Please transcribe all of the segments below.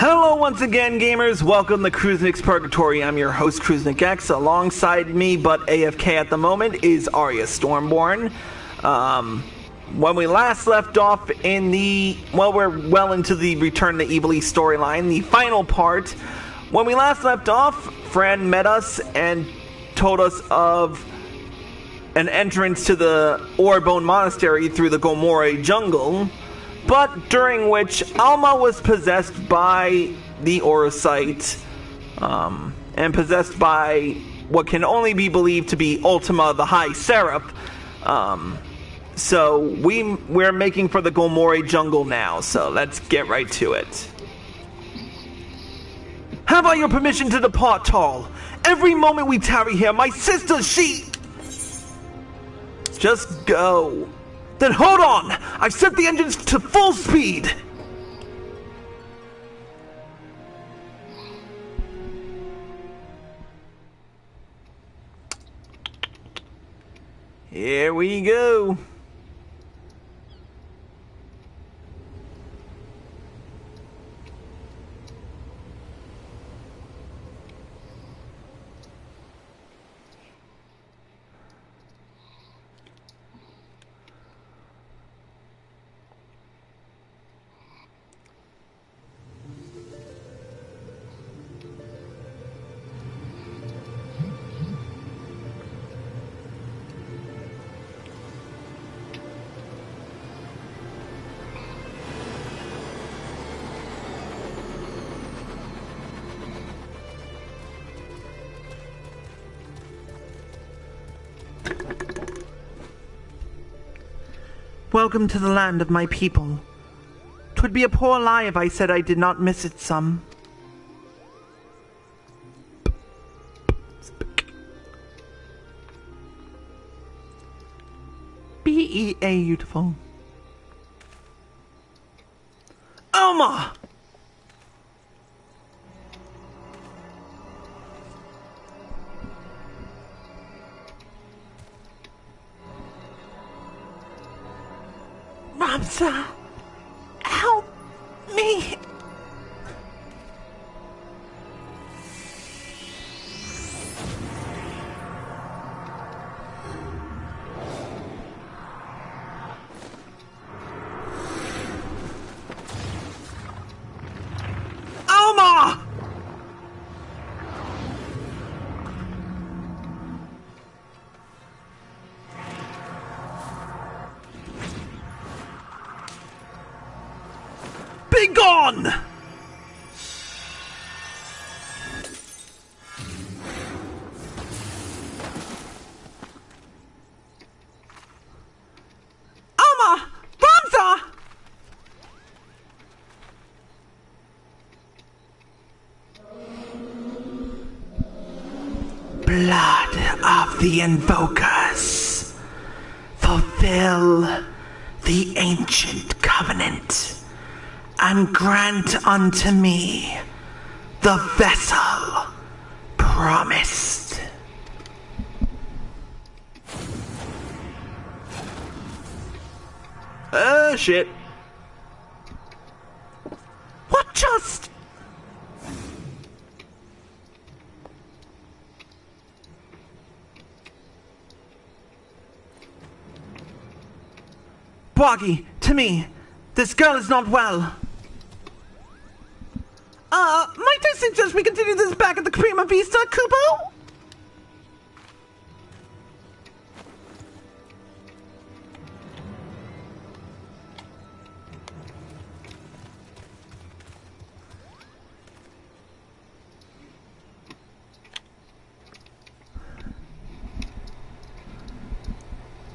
Hello once again, gamers. Welcome to Cruisnick's Purgatory. I'm your host, Cruisnick X. Alongside me, but AFK at the moment, is Arya Stormborn. When we last left off in the... Well, we're well into the Return to Evil East storyline, the final part. When we last left off, Fran met us and told us of an entrance to the Orbonne Monastery through the Gomorrah jungle, but during which Alma was possessed by the Orosite, and possessed by what can only be believed to be Ultima, the High Seraph. So we're making for the Gomorrah jungle now, so let's get right to it. Have I your permission to depart, Tarl? Every moment we tarry here, my sister, she... Just go. Then hold on! I've set the engines to full speed! Here we go. Welcome to the land of my people. 'Twould be a poor lie if I said I did not miss it some. Beautiful. Alma! Ramsa, help me. Alma! Be gone! Alma! Ramsa! Blood of the Invokers, fulfill the ancient covenant, and grant unto me the vessel promised. Shit. What just... Boggy, to me, this girl is not well. Might I suggest we continue this back at the Prima Vista, Kubo?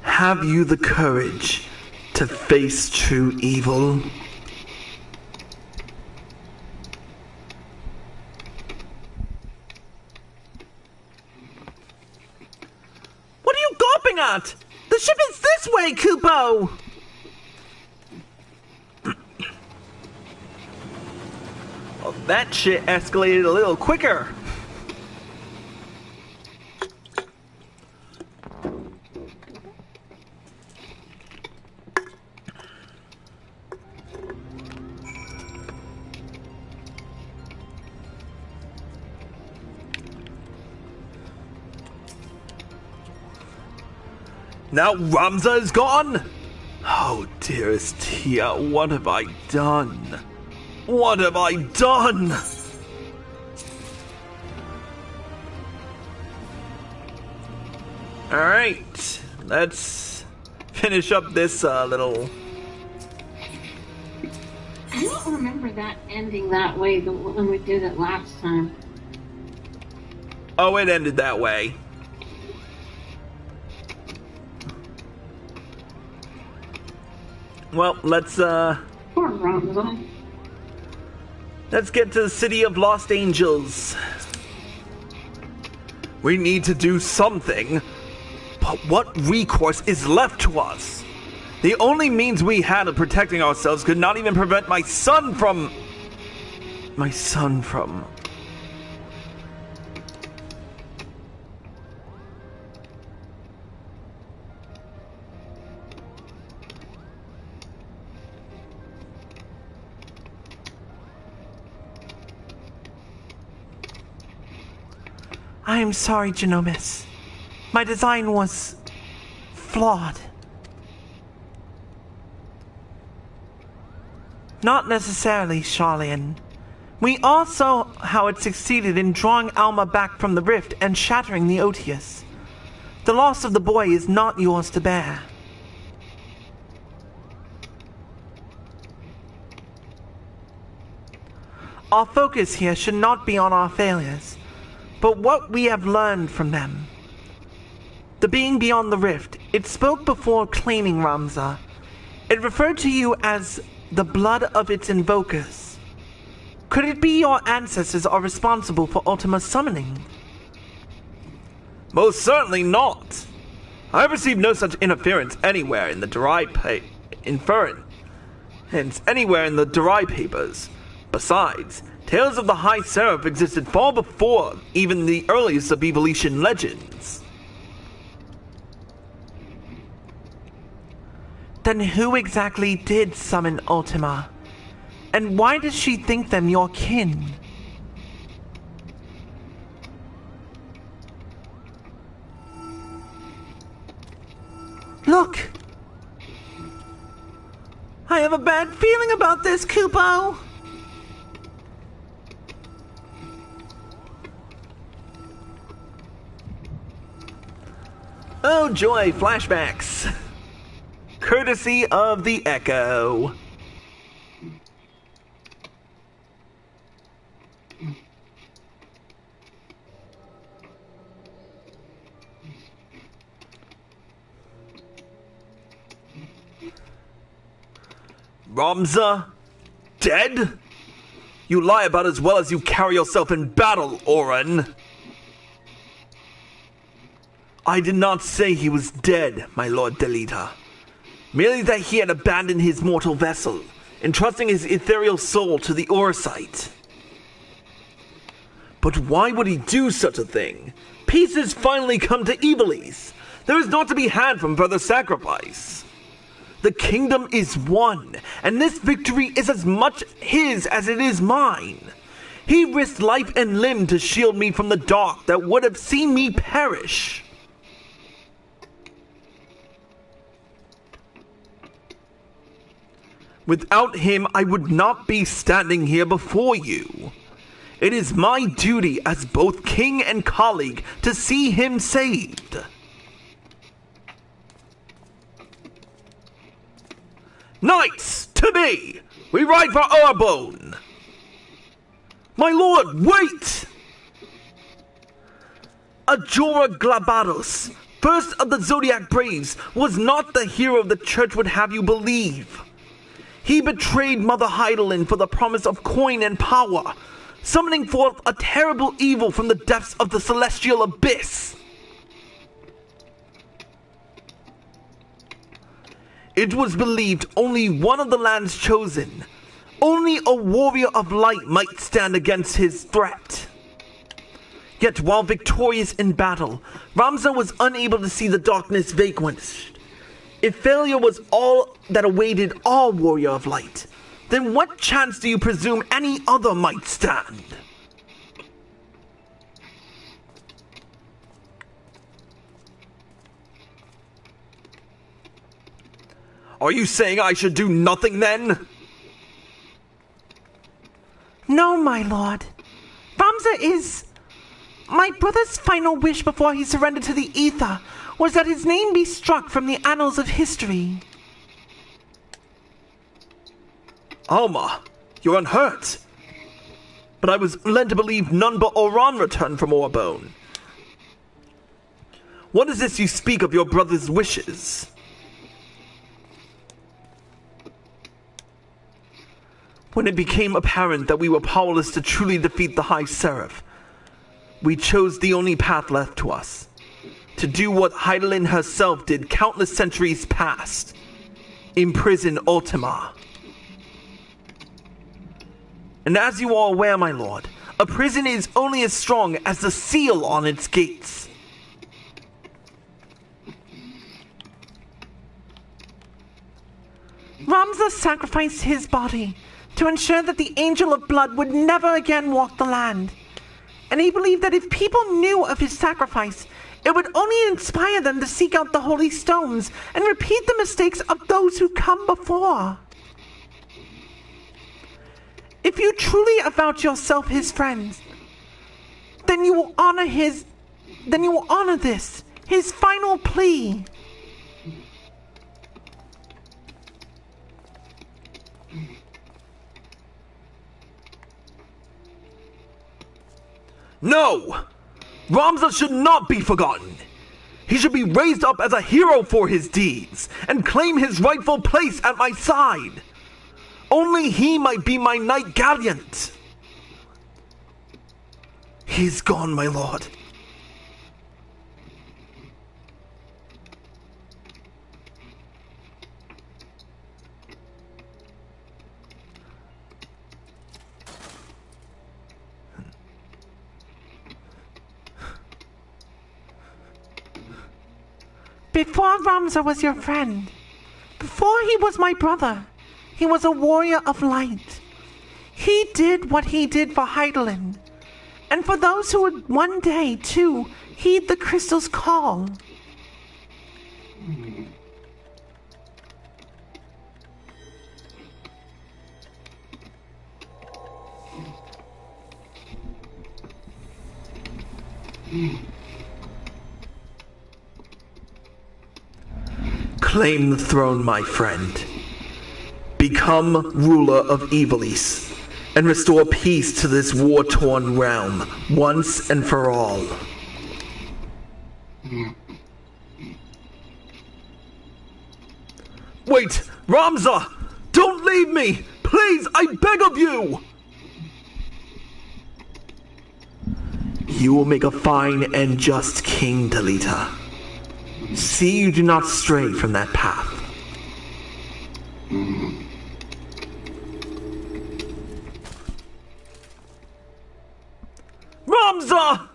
Have you the courage to face true evil? What are you gawping at? The ship is this way, Kubo! Well, that shit escalated a little quicker. Now Ramza is gone? Oh, dearest Tia, what have I done? What have I done? Alright, let's finish up this little... I don't remember that ending that way when we did it last time. Oh, it ended that way. Well, let's Poor Ramza. Let's get to the City of Lost Angels. We need to do something, but what recourse is left to us? The only means we had of protecting ourselves could not even prevent my son from... I am sorry, Genomis. My design was... flawed. Not necessarily, Charlian. We all saw how it succeeded in drawing Alma back from the rift and shattering the Otius. The loss of the boy is not yours to bear. Our focus here should not be on our failures, but what we have learned from them. The being beyond the rift, it spoke before claiming Ramza. It referred to you as the blood of its invokers. Could it be your ancestors are responsible for Ultima's summoning? Most certainly not. I have received no such interference anywhere in the anywhere in the Darai papers. Besides, tales of the High Seraph existed far before even the earliest of Evolution legends. Then who exactly did summon Ultima? And why does she think them your kin? Look! I have a bad feeling about this, Kupo! Oh joy, flashbacks! Courtesy of the Echo. Ramza? Dead? You lie about as well as you carry yourself in battle, Oren. I did not say he was dead, my Lord Delita. Merely that he had abandoned his mortal vessel, entrusting his ethereal soul to the Orsite. But why would he do such a thing? Peace has finally come to Evilise. There is naught to be had from further sacrifice. The kingdom is won, and this victory is as much his as it is mine. He risked life and limb to shield me from the dark that would have seen me perish. Without him, I would not be standing here before you. It is my duty as both king and colleague to see him saved. Knights, to me! We ride for Orbonne! My lord, wait! Ajora Glabados, first of the Zodiac Braves, was not the hero the church would have you believe. He betrayed Mother Heidelin for the promise of coin and power, summoning forth a terrible evil from the depths of the celestial abyss. It was believed only one of the lands chosen, only a warrior of light might stand against his threat. Yet while victorious in battle, Ramza was unable to see the darkness vanquished. If failure was all that awaited all warrior of light, then what chance do you presume any other might stand? Are you saying I should do nothing then? No, my lord. Ramza is... My brother's final wish before he surrendered to the Ether was that his name be struck from the annals of history. Alma, you're unhurt. But I was led to believe none but Orbonne returned from Orbonne. What is this you speak of your brother's wishes? When it became apparent that we were powerless to truly defeat the High Seraph, we chose the only path left to us. To do what Hydaelyn herself did countless centuries past. Imprison Ultima. And as you are aware, my lord, a prison is only as strong as the seal on its gates. Ramza sacrificed his body to ensure that the Angel of Blood would never again walk the land. And he believed that if people knew of his sacrifice, it would only inspire them to seek out the holy stones and repeat the mistakes of those who come before. If you truly avouch yourself his friends, then you will honor this, his final plea. No! Ramza should not be forgotten. He should be raised up as a hero for his deeds and claim his rightful place at my side. Only he might be my knight gallant. He's gone, my lord. Before Ramza was your friend, before he was my brother, he was a warrior of light. He did what he did for Hydaelyn, and for those who would one day, too, heed the crystal's call. Claim the throne, my friend. Become ruler of Ivalice, and restore peace to this war-torn realm, once and for all. Wait! Ramza! Don't leave me! Please, I beg of you! You will make a fine and just king, Delita. See you do not stray from that path. Ramza!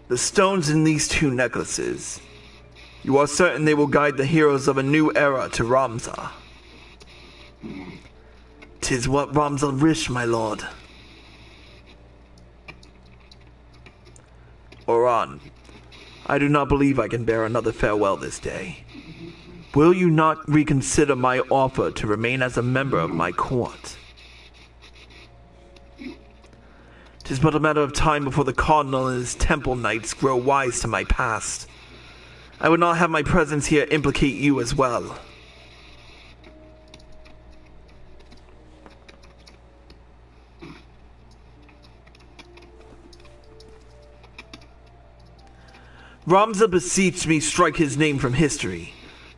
The stones in these two necklaces. You are certain they will guide the heroes of a new era to Ramza. 'Tis what Ramza wished, my lord. Orbonne, I do not believe I can bear another farewell this day. Will you not reconsider my offer to remain as a member of my court? 'Tis but a matter of time before the Cardinal and his temple knights grow wise to my past. I would not have my presence here implicate you as well. Ramza beseeched me strike his name from history,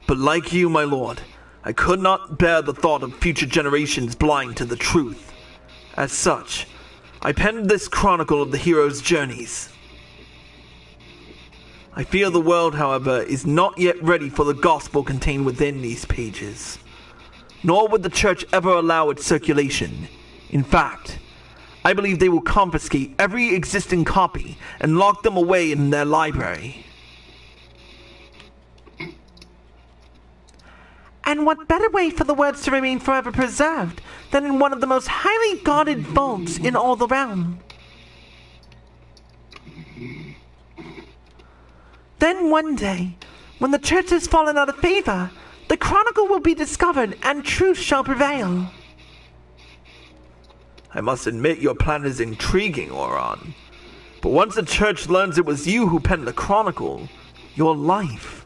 but like you, my lord, I could not bear the thought of future generations blind to the truth. As such, I penned this chronicle of the hero's journeys. I fear the world, however, is not yet ready for the gospel contained within these pages. Nor would the church ever allow its circulation. In fact, I believe they will confiscate every existing copy and lock them away in their library. And what better way for the words to remain forever preserved than in one of the most highly guarded vaults in all the realm? Then one day, when the church has fallen out of favor, the chronicle will be discovered and truth shall prevail. I must admit your plan is intriguing, Orbonne. But once the church learns it was you who penned the chronicle, your life...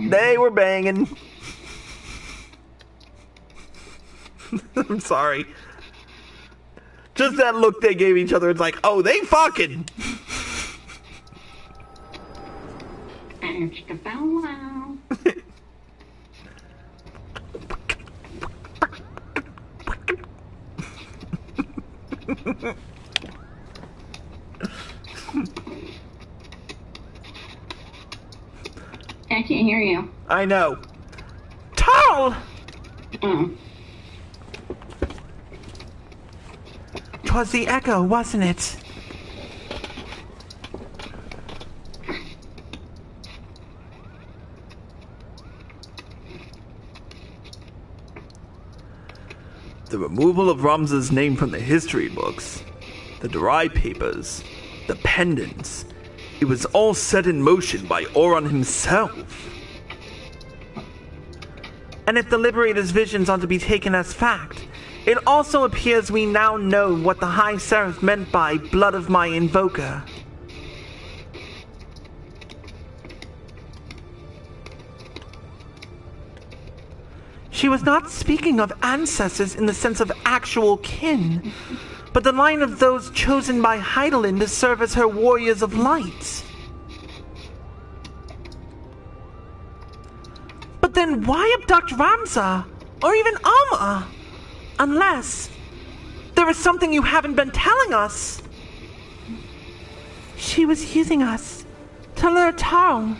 They were banging. I'm sorry. Just that look they gave each other, it's like, oh, they fucking. Extra bow wow. I can't hear you. I know. Tarl! Oh. 'Twas the echo, wasn't it? The removal of Ramza's name from the history books, the Darai papers, the pendants, it was all set in motion by Orbonne himself. And if the Liberator's visions are to be taken as fact, it also appears we now know what the High Seraph meant by blood of my invoker. She was not speaking of ancestors in the sense of actual kin, but the line of those chosen by Heidelin to serve as her warriors of light. But then why abduct Ramza, or even Alma? Unless there is something you haven't been telling us. She was using us to lure Tarl.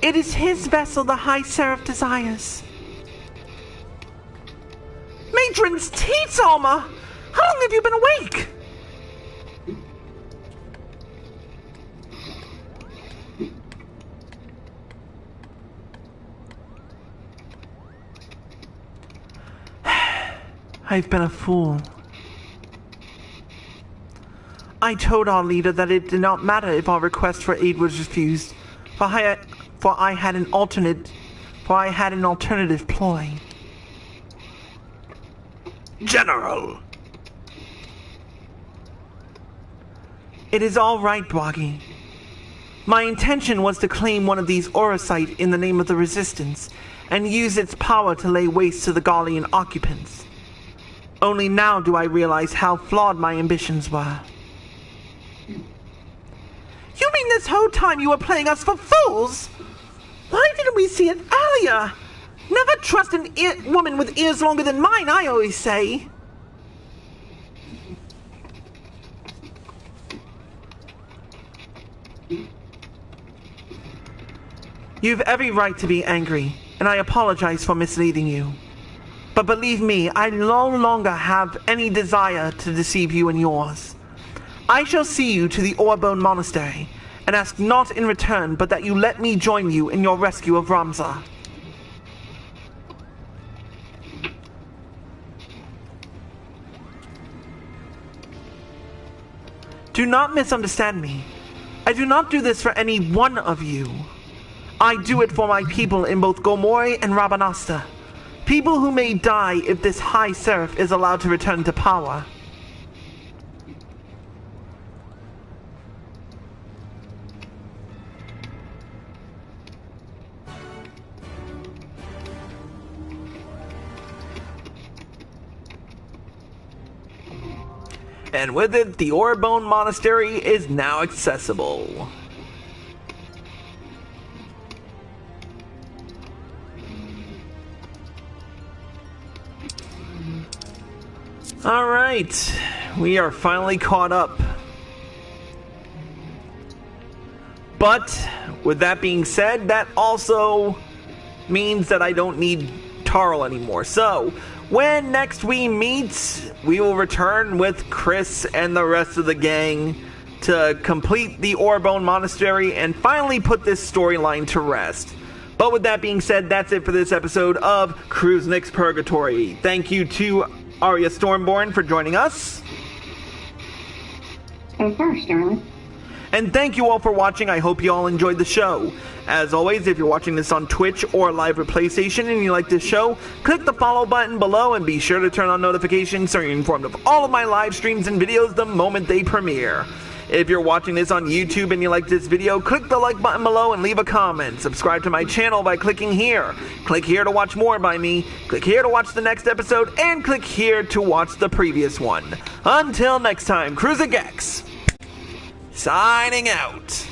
It is his vessel the High Seraph desires. Matron's teats, Alma! How long have you been awake? I've been a fool. I told our leader that it did not matter if our request for aid was refused, for I had an alternative ploy. General! It is all right, Bwagi. My intention was to claim one of these Orosite in the name of the Resistance, and use its power to lay waste to the Gallian occupants. Only now do I realize how flawed my ambitions were. You mean this whole time you were playing us for fools? Why didn't we see it earlier? Never trust an woman with ears longer than mine, I always say. You've every right to be angry, and I apologize for misleading you. But believe me, I no longer have any desire to deceive you and yours. I shall see you to the Orbonne Monastery, and ask naught in return but that you let me join you in your rescue of Ramza. Do not misunderstand me. I do not do this for any one of you. I do it for my people in both Gomori and Rabanasta. People who may die if this High Seraph is allowed to return to power. And with it, the Orbonne Monastery is now accessible. Alright, we are finally caught up. But, with that being said, that also means that I don't need Tarl anymore. So, when next we meet, we will return with Chris and the rest of the gang to complete the Orbonne Monastery and finally put this storyline to rest. But with that being said, that's it for this episode of Kruznik's Purgatory. Thank you to Arya Stormborn for joining us. Of course, darling. And thank you all for watching. I hope you all enjoyed the show. As always, if you're watching this on Twitch or live or PlayStation and you like this show, click the follow button below and be sure to turn on notifications so you're informed of all of my live streams and videos the moment they premiere. If you're watching this on YouTube and you like this video, click the like button below and leave a comment. Subscribe to my channel by clicking here. Click here to watch more by me. Click here to watch the next episode. And click here to watch the previous one. Until next time, Kruznik X, signing out.